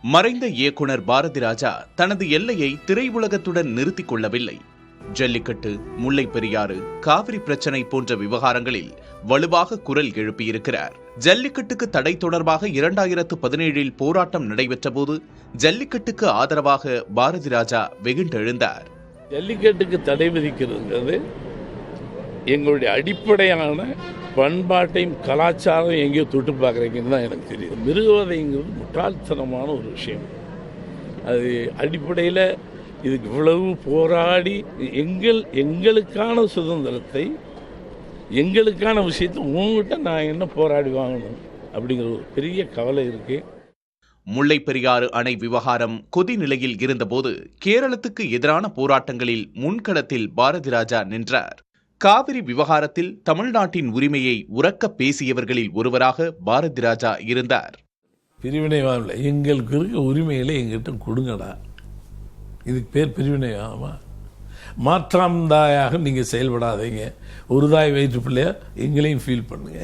மறைந்த இயக்குனர் பாரதி ராஜா தனது எல்லையை திரையுலகத்துடன் நிறுத்திக் கொள்ளவில்லை. ஜல்லிக்கட்டு, முல்லை பெரியாறு, காவிரி பிரச்சனை போன்ற விவகாரங்களில் வலுவாக குரல் எழுப்பியிருக்கிறார். ஜல்லிக்கட்டுக்கு தடை தொடர்பாக 2017 போராட்டம் நடைபெற்ற போது ஜல்லிக்கட்டுக்கு ஆதரவாக பாரதி ராஜா வெகுண்டெழுந்தார். ஜல்லிக்கட்டுக்கு தடை விதிக்கிறது எங்களுடைய அடிப்படையான பண்பாட்டையும் கலாச்சாரம் எங்கேயோ தொட்டு பார்க்குறீங்கன்னு தான் எனக்கு தெரியுது. மிருகவதைங்கிறது முட்டாள்தனமான ஒரு விஷயம். அது அடிப்படையில் இதுக்கு இவ்வளவு போராடி எங்களுக்கான சுதந்திரத்தை, எங்களுக்கான விஷயத்தை உங்ககிட்ட நான் என்ன போராடி வாங்கணும் அப்படிங்கிற ஒரு பெரிய கவலை இருக்கு. முல்லை பெரியாறு அணை விவகாரம் கொதி நிலையில் இருந்தபோது கேரளத்துக்கு எதிரான போராட்டங்களில் முன்களத்தில் பாரதி ராஜா நின்றார். காவிரி விவகாரத்தில் தமிழ்நாட்டின் உரிமையை உரக்க பேசியவர்களில் ஒருவராக பாரதி ராஜா இருந்தார். பிரிவினைவாதம் எங்களுக்கு இருக்க உரிமைகளை எங்கிட்ட கொடுங்கடா, இதுக்கு பேர் பிரிவினைவாதமா? மாற்றாந்தாயாக நீங்கள் செயல்படாதீங்க, ஒரு தாய் வயிற்று பிள்ளையா எங்களையும் ஃபீல் பண்ணுங்க.